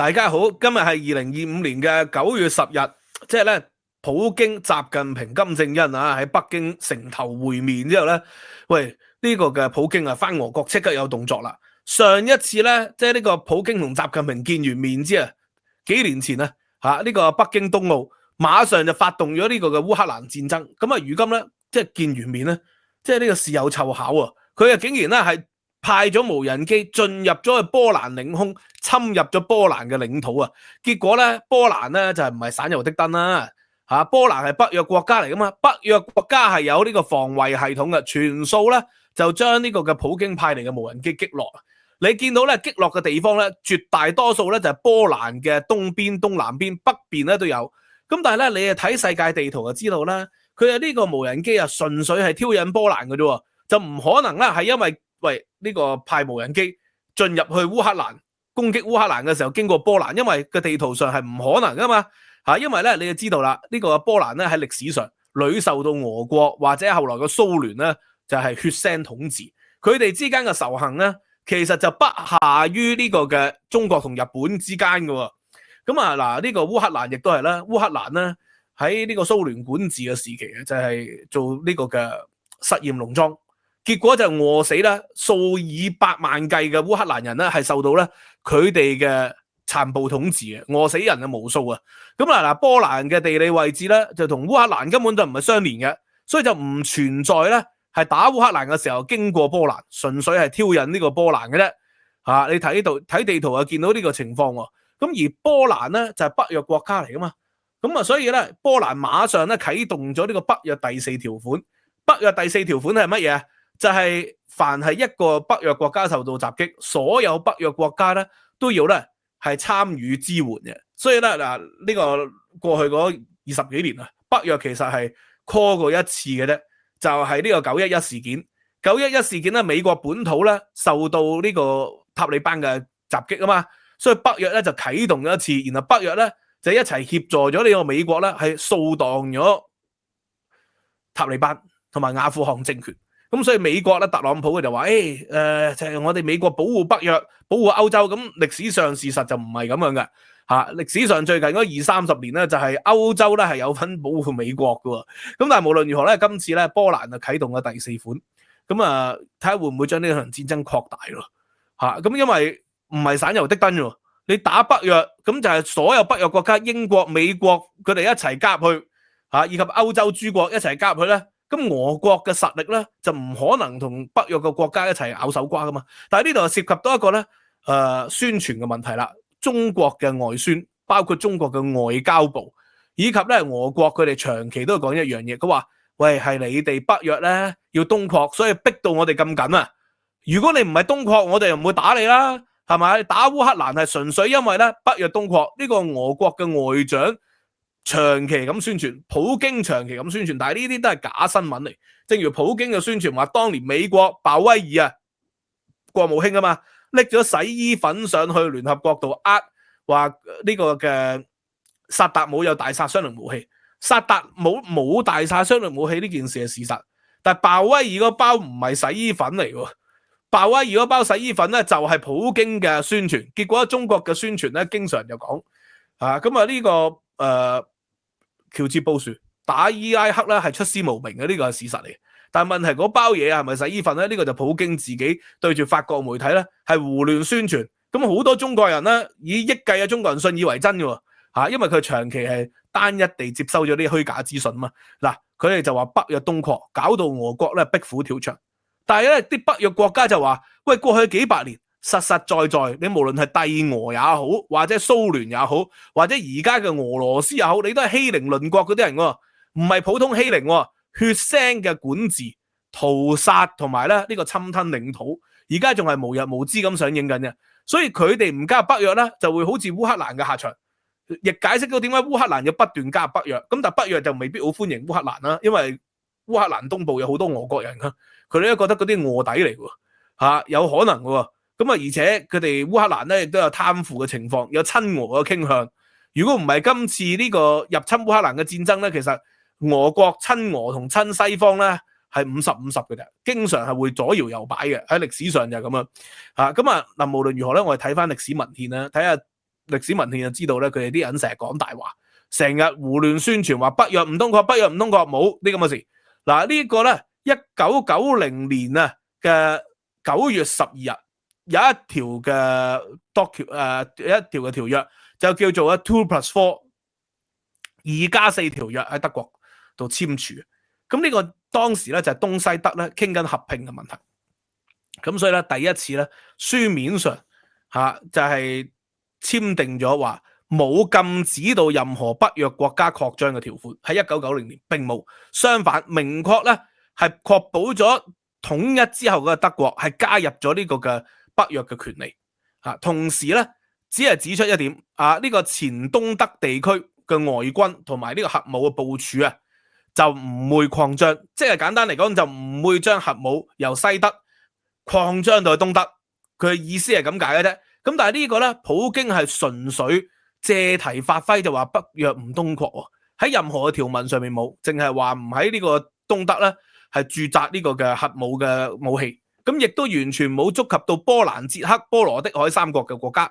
大家好，今日係2025年嘅9月10日，即係咧普京、習近平、金正恩啊喺北京城頭會面之後咧，喂呢個嘅普京啊翻俄國即刻有動作啦。上一次咧，即係呢個普京同習近平見完面之後，幾年前啊呢個北京冬奧，馬上就發動咗呢個嘅烏克蘭戰爭。咁啊，如今咧即係見完面咧，即係呢個事有湊巧啊，佢啊竟然咧係派咗無人機進入咗去波蘭領空，侵入咗波蘭嘅領土啊！結果咧，波蘭咧就係唔係省油的燈啦嚇，波蘭係北約國家嚟噶嘛，北約國家係有呢個防衛系統嘅，全數咧就將呢個嘅普京派嚟嘅無人機擊落。你見到咧擊落嘅地方咧，絕大多數咧就係波蘭嘅東邊、東南邊、北邊咧都有。咁但係咧，你睇世界地圖就知道啦，佢係呢個無人機啊，純粹係挑釁波蘭嘅啫，就唔可能啦，係因為呢個派無人機進入去烏克蘭攻擊烏克蘭嘅時候經過波蘭，因為個地圖上係唔可能噶嘛嚇，因為咧你就知道啦，呢個波蘭咧喺歷史上屢受到俄國或者後來嘅蘇聯咧就係血腥統治，佢哋之間嘅仇恨咧其實就不下於呢個嘅中國同日本之間嘅喎。咁啊嗱，呢個烏克蘭亦都係啦，烏克蘭咧喺呢個蘇聯管治嘅時期就係做呢個嘅實驗農莊。結果就餓死啦，數以百萬計嘅烏克蘭人咧係受到咧佢哋嘅殘暴統治嘅，餓死人嘅無數啊！咁嗱，波蘭嘅地理位置咧就同烏克蘭根本就唔係相連嘅，所以就唔存在咧係打烏克蘭嘅時候經過波蘭，純粹係挑釁呢個波蘭嘅啫。你睇地圖就見到呢個情況喎。咁而波蘭咧就係北約國家嚟噶嘛，咁啊所以咧波蘭馬上咧啟動咗呢個北約第4條款。北約第4條款係乜嘢？就係凡係一個北約國家受到襲擊，所有北約國家咧都要咧係參與支援嘅。所以咧嗱，呢個過去嗰20幾年啊，北約其實係 call 過一次嘅啫，就係呢個911事件。911事件咧，美國本土咧受到呢個塔利班嘅襲擊啊嘛，所以北約咧就啟動咗一次，然後北約咧就一齊協助咗呢個美國咧係掃蕩咗塔利班同埋阿富汗政權。咁所以美國咧，特朗普佢就話：就係我哋美國保護北約、保護歐洲。咁歷史上事實就唔係咁樣嘅嚇。歷史上最近嗰20-30年咧，就係歐洲咧係有份保護美國嘅。咁但係無論如何咧，今次咧波蘭就啟動咗第4款。咁啊，睇下會唔會將呢場戰爭擴大咯嚇。咁因為唔係省油的燈喎，你打北約咁就係所有北約國家，英國、美國佢哋一齊加入去嚇，以及歐洲諸國一齊加入去咧。咁俄國嘅實力咧就唔可能同北約嘅國家一齊咬手瓜噶嘛，但係呢度涉及到一個咧宣傳嘅問題啦。中國嘅外宣，包括中國嘅外交部，以及咧俄國佢哋長期都講一樣嘢，佢話：喂，係你哋北約咧要東擴，所以逼到我哋咁緊啊！如果你唔係東擴，我哋又唔會打你啦，係咪？打烏克蘭係純粹因為咧北約東擴，呢個俄國嘅外長長期咁宣傳，普京長期咁宣傳，但係呢啲都係假新聞嚟。正如普京嘅宣傳話，當年美國鮑威爾啊，國務卿啊嘛，拎咗洗衣粉上去聯合國度話呢個嘅薩達姆有大殺傷力武器，薩達姆冇大殺傷力武器呢件事係事實，但係鮑威爾嗰包唔係洗衣粉嚟喎，鮑威爾嗰包洗衣粉咧就係普京嘅宣傳，結果中國嘅宣傳咧經常就講咁啊呢個喬治布殊打伊拉克咧係出師無名嘅，呢個係事實嚟。但係問題嗰包嘢係咪洗衣粉咧？呢個就普京自己對住法國媒體咧係胡亂宣傳。咁好多中國人咧以億計嘅中國人信以為真嘅因為佢長期係單一地接收咗啲虛假資訊嘛。嗱，佢哋就話北約東擴，搞到俄國咧逼虎跳牆。但係咧啲北約國家就話：喂，過去幾百年，實實在在，你無論係帝俄也好，或者蘇聯也好，或者而家嘅俄羅斯也好，你都係欺凌鄰國嗰啲人喎，唔係普通欺凌喎，血腥嘅管治、屠殺同埋咧呢個侵吞領土，而家仲係無日無之咁上映緊嘅。所以佢哋唔加入北約咧，就會好似烏克蘭嘅下場，亦解釋到點解烏克蘭要不斷加入北約。咁但係北約就未必好歡迎烏克蘭啦，因為烏克蘭東部有好多俄國人啊，佢哋都覺得嗰啲臥底嚟喎，有可能嘅喎。咁啊，而且佢哋烏克蘭咧亦都有貪腐嘅情況，有親俄嘅傾向。如果唔係今次呢個入侵烏克蘭嘅戰爭咧，其實俄國親俄同親西方咧係50-50嘅啫，經常係會左搖右擺嘅，喺歷史上就係咁樣。咁啊嗱，無論如何咧，我哋睇翻歷史文獻啦，睇下歷史文獻就知道咧，佢哋啲人成日講大話，成日胡亂宣傳話北約唔通過，北約唔通過，冇啲咁嘅事。嗱，呢個咧1990年啊嘅9月12日有一條嘅有一條嘅條約就叫做2+4 2+4條約喺德國度簽署。咁呢個當時咧就係東西德咧傾緊合併嘅問題。咁所以咧第一次咧書面上就係簽訂咗話冇禁止到任何北約國家擴張嘅條款，喺1990年並冇，相反明確咧係確保咗統一之後嘅德國係加入咗呢個嘅北約嘅權利。同時咧只係指出一點，呢個前東德地區嘅外軍同埋呢個核武嘅部署就唔會擴張，即係簡單嚟講就唔會將核武由西德擴張到去東德，佢嘅意思係咁解嘅啫。咁但係呢個咧，普京係純粹借題發揮，就話北約唔東擴，喺任何嘅條文上面冇，淨係話唔喺呢個東德咧係駐紮呢個嘅核武嘅武器，咁亦都完全冇觸及到波蘭、捷克、波羅的海三國嘅國家。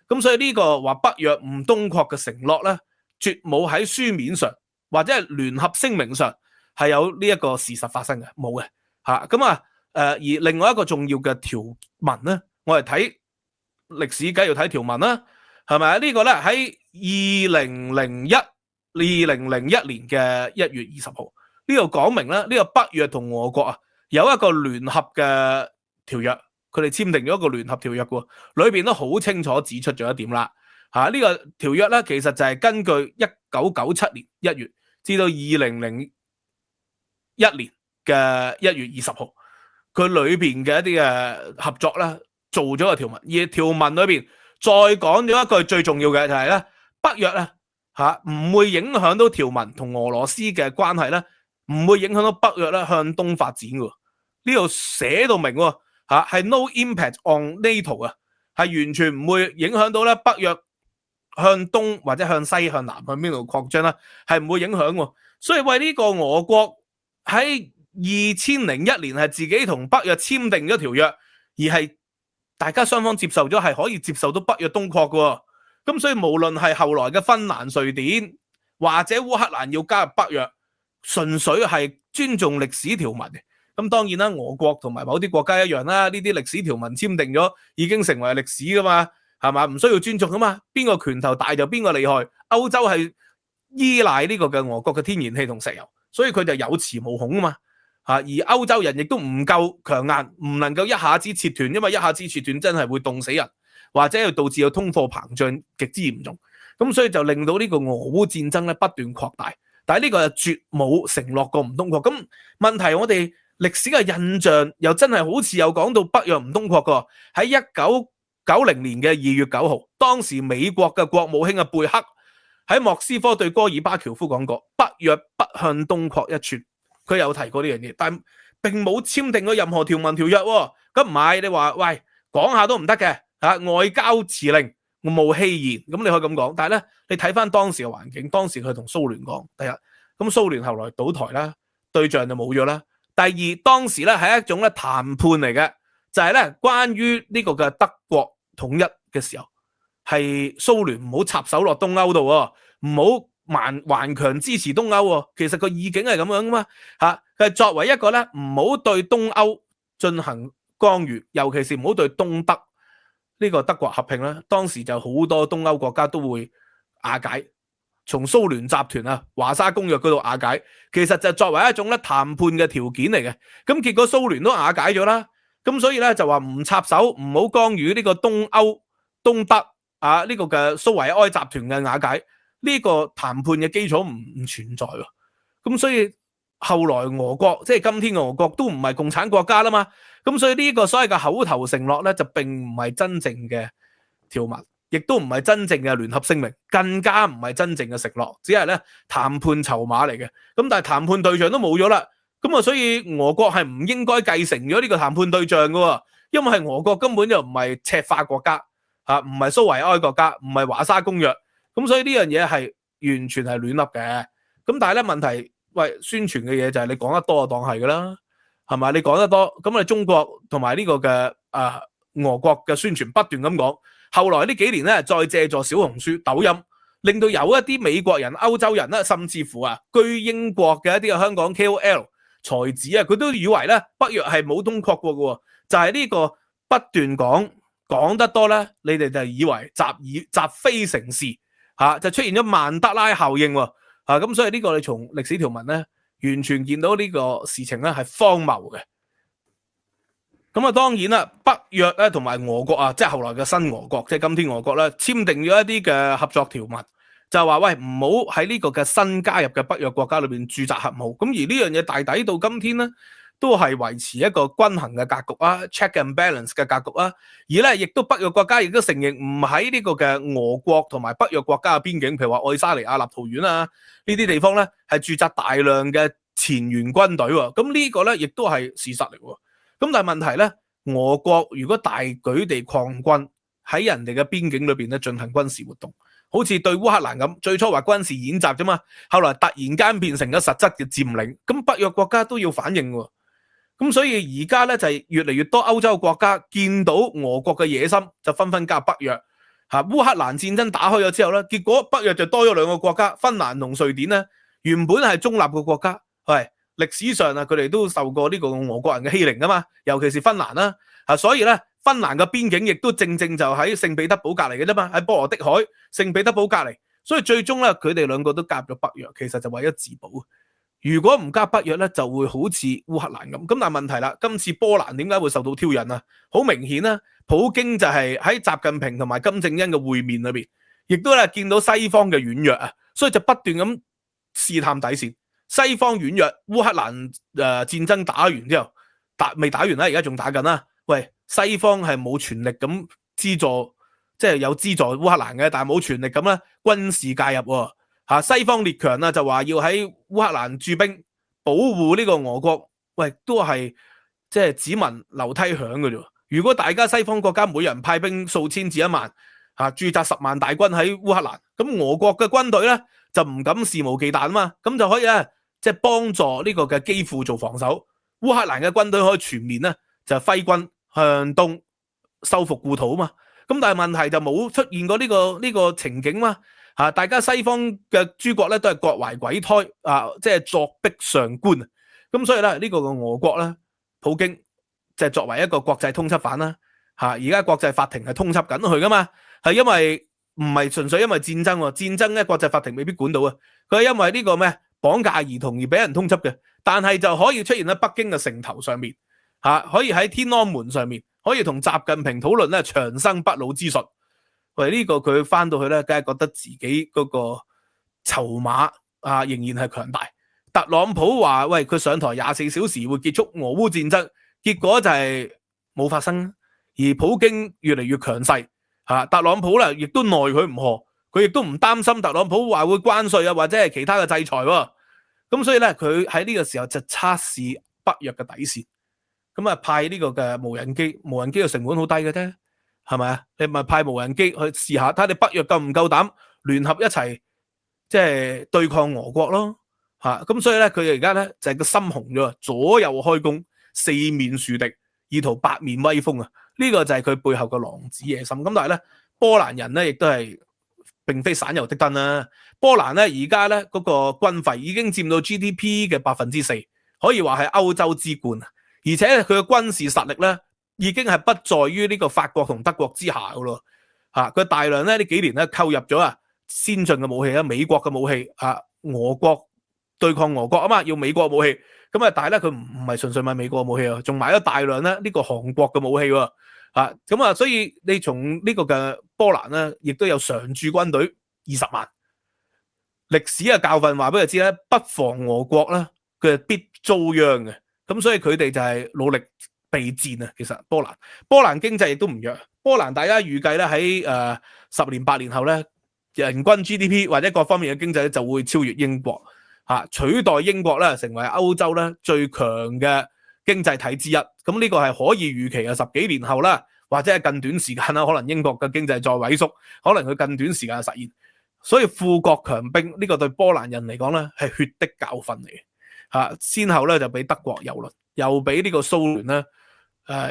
咁所以呢個話北約唔東擴嘅承諾咧，絕冇喺書面上或者係聯合聲明上係有呢一個事實發生嘅，冇嘅嚇。咁而另外一個重要嘅條文咧，我哋睇歷史梗係要睇條文啦，係咪啊？呢個咧喺2001年嘅1月20號，呢度講明咧，呢個北約同俄國有一個聯合嘅條約，佢哋簽訂咗一個聯合條約嘅，裏邊都好清楚指出咗一點啦。呢個條約咧，其實就係根據1997年1月至到2001年嘅1月20號，佢裏邊嘅一啲嘅合作咧，做咗個條文，而條文裏邊再講咗一句最重要嘅就係咧，北約咧唔會影響到條文同俄羅斯嘅關係咧，唔會影響到北約咧向東發展嘅。呢度寫到明喎，係 no impact on NATO 係完全唔會影響到咧北約向東或者向西向南向邊度擴張啦，係唔會影響喎。所以為呢個俄國喺2001年係自己同北約簽訂咗條約，而係大家雙方接受咗，係可以接受到北約東擴嘅。咁所以無論係後來嘅芬蘭、瑞典或者烏克蘭要加入北約，純粹係尊重歷史條文嘅。咁當然啦，俄國同埋某啲國家一樣啦，呢啲歷史條文簽訂咗已經成為歷史噶嘛，係嘛？唔需要尊重噶嘛，邊個拳頭大就邊個厲害。歐洲係依賴呢個嘅俄國嘅天然氣同石油，所以佢就有恃無恐啊嘛。而歐洲人亦都唔夠強硬，唔能夠一下子切斷，因為一下子切斷真係會凍死人，或者係導致有通貨膨脹極之嚴重。咁所以就令到呢個俄烏戰爭咧不斷擴大。但係呢個係絕冇承諾過唔東擴。咁問題我哋歷史嘅印象又真係好似有講到北約唔東擴嘅。喺1990年嘅2月9號，當時美國嘅國務卿貝克喺莫斯科對戈爾巴喬夫講過，北約不向東擴一寸。佢有提過呢樣嘢，但並冇簽訂過任何條文條約。咁唔係你話喂講下都唔得嘅外交辭令無戲言，咁你可以咁講。但係咧，你睇翻當時嘅環境，當時佢同蘇聯講，第一咁蘇聯後來倒台啦，對象就冇咗啦。第二當時咧係一種咧談判嚟嘅，就係咧關於呢個嘅德國統一嘅時候，係蘇聯唔好插手落東歐度，唔好頑強支持東歐。其實個意境係咁樣噶嘛佢係作為一個咧唔好對東歐進行干預，尤其是唔好對東德呢個德國合併啦。當時就好多東歐國家都會瓦解，從蘇聯集團華沙公約嗰度瓦解，其實就作為一種咧談判嘅條件嚟嘅。咁結果蘇聯都瓦解咗啦，咁所以咧就話唔插手，唔好干預呢個東歐東德呢個嘅蘇維埃集團嘅瓦解。呢個談判嘅基礎唔存在喎，咁所以後來俄國即係今天俄國都唔係共產國家啦嘛，咁所以呢個所謂嘅口頭承諾咧就並唔係真正嘅條文，亦都唔係真正嘅聯合聲明，更加唔係真正嘅承諾，只係咧談判籌碼嚟嘅。咁但係談判對象都冇咗啦，咁所以俄國係唔應該繼承咗呢個談判對象嘅，因為係俄國根本就唔係赤化國家唔係蘇維埃國家，唔係華沙公約。咁所以呢樣嘢係完全係亂笠嘅。咁但係咧問題，喂，宣傳嘅嘢就係你講得多就當係噶啦，係咪？你講得多，咁你中國同埋呢個嘅俄國嘅宣傳不斷咁講，後來呢幾年咧，再借助小紅書、抖音，令到有一啲美國人、歐洲人啦，甚至乎居英國嘅一啲香港 KOL 才子佢都以為咧北約係冇東擴過嘅，就係呢個不斷講得多咧，你哋就以為習非成是就出現咗曼德拉效應咁所以呢個你從歷史條文咧，完全見到呢個事情咧係荒謬嘅。咁當然啦，北約咧同埋俄國即係後來嘅新俄國，即係今天俄國咧，簽訂咗一啲嘅合作條文，就話喂，唔好喺呢個嘅新加入嘅北約國家裏邊駐紮核武。咁而呢樣嘢大抵到今天咧，都係維持一個均衡嘅格局，check and balance 嘅格局而咧亦都北約國家亦都承認唔喺呢個嘅俄國同埋北約國家嘅邊境，譬如話愛沙尼亞、立陶宛呢啲地方咧係駐紮大量嘅前援軍隊。咁呢個咧亦都係事實嚟。咁但係問題咧，俄國如果大舉地擴軍喺人哋嘅邊境裏邊咧進行軍事活動，好似對烏克蘭咁，最初話軍事演習啫嘛，後來突然間變成咗實質嘅佔領，咁北約國家都要反應。咁所以而家咧就係越嚟越多歐洲國家見到俄國嘅野心，就紛紛加入北約。烏克蘭戰爭打開咗之後咧，結果北約就多咗兩個國家，芬蘭同瑞典咧，原本係中立嘅國家，歷史上佢哋都受過呢個俄國人嘅欺凌啊嘛，尤其是芬蘭啦，所以咧芬蘭嘅邊境亦都正就喺聖彼得堡隔離嘅啫嘛，喺波羅的海、聖彼得堡隔離，所以最終咧佢哋兩個都加入咗北約，其實就為咗自保。如果唔加北約咧，就會好似烏克蘭咁。咁但係問題啦，今次波蘭點解會受到挑釁啊？好明顯啦，普京就係喺習近平同埋金正恩嘅會面裏邊，亦都係見到西方嘅軟弱所以就不斷咁試探底線。西方軟弱，烏克蘭戰爭打完之後，未打完啦，而家仲打緊啦。喂，西方係冇全力咁資助，即係有資助烏克蘭嘅，但係冇全力咁咧軍事介入西方列強就話要喺烏克蘭駐兵保護呢個俄國，喂，都係即係只聞樓梯響嘅啫。如果大家西方國家每人派兵數千至1萬駐紮10萬大軍喺烏克蘭，咁俄國嘅軍隊咧就唔敢肆無忌憚嘛，咁就可以即係幫助呢個嘅基輔做防守，烏克蘭嘅軍隊可以全面咧就揮軍向東收復故土嘛。咁但係問題就冇出現過呢個情景嘛。大家西方嘅諸國咧都係各懷鬼胎即係作壁上觀。咁所以咧呢個嘅俄國咧，普京就係作為一個國際通緝犯啦。而家國際法庭係通緝緊佢噶嘛，係因為唔係純粹因為戰爭，戰爭咧國際法庭未必管到佢係因為呢個咩綁架兒童而俾人通緝嘅，但係就可以出現喺北京嘅城頭上面可以喺天安門上面可以同習近平討論咧長生不老之術。喂，呢個佢翻到去咧，梗係覺得自己嗰個籌碼仍然係強大。特朗普話喂，佢上台24小時會結束俄烏戰爭，結果就係冇發生。而普京越嚟越強勢特朗普亦都奈佢唔何，佢亦都唔擔心特朗普話會關稅或者係其他嘅制裁咁所以咧佢喺呢個時候就測試北約嘅底線，咁派呢個嘅無人機嘅成本好低嘅啫。係咪啊？你咪派無人機去試下，睇下你北約夠唔夠膽聯合一齊，即係對抗俄國咯。咁所以咧，佢哋而家咧就係個心紅咗，左右開弓，四面樹敵，意圖八面威風呢個就係佢背後嘅狼子野心。咁但係咧，波蘭人咧亦都係並非省油的燈啦。波蘭咧而家咧嗰個軍費已經佔到 GDP 嘅4%，可以話係歐洲之冠。而且佢嘅軍事實力咧，已經係不在於呢個法國同德國之下噶咯，佢大量咧呢幾年咧購入咗先進嘅武器美國嘅武器俄國對抗俄國啊嘛，要美國武器，咁但係咧佢唔係純粹買美國武器仲買咗大量咧呢個韓國嘅武器咁所以你從呢個嘅波蘭咧，亦都有常駐軍隊20萬。歷史嘅教訓話俾佢知咧，不防俄國咧，佢係必遭殃嘅，咁所以佢哋就係努力備戰其實波蘭經濟亦都唔弱，波蘭大家預計咧喺10年8年後咧，人均 GDP 或者各方面嘅經濟就會超越英國取代英國咧，成為歐洲咧最強嘅經濟體之一。咁呢個係可以預期嘅10幾年後啦，或者係近短時間啦，可能英國嘅經濟再萎縮，可能佢近短時間實現。所以富國強兵呢個對波蘭人嚟講咧係血的教訓嚟嘅先後咧就俾德國蹂躪，又俾呢個蘇聯咧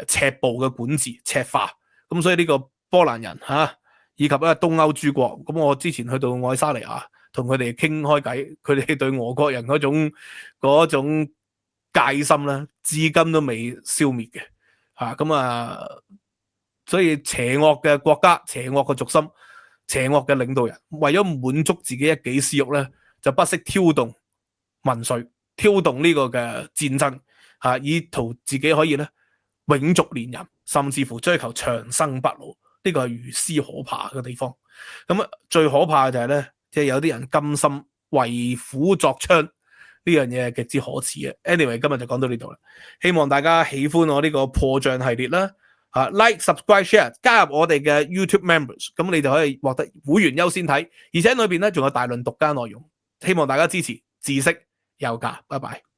赤暴嘅管治赤化，咁所以呢個波蘭人以及咧東歐諸國。咁我之前去到愛沙尼亞，同佢哋傾開偈，佢哋對俄國人嗰種戒心咧，至今都未消滅嘅咁啊。所以邪惡嘅國家、邪惡嘅族心、邪惡嘅領導人，為咗滿足自己一己私欲咧，就不惜挑動民粹，挑動呢個嘅戰爭以圖自己可以咧永續連任，甚至乎追求長生不老。呢個係如斯可怕嘅地方。咁最可怕嘅就係咧，即係有啲人甘心為虎作倀，呢樣嘢係極之可恥嘅。Anyway， 今日就講到呢度啦。希望大家喜歡我呢個破障系列啦。like、subscribe、share， 加入我哋嘅 YouTube members， 咁你就可以獲得會員優先睇，而且裏邊咧仲有大量獨家內容。希望大家支持，知識有價，拜拜。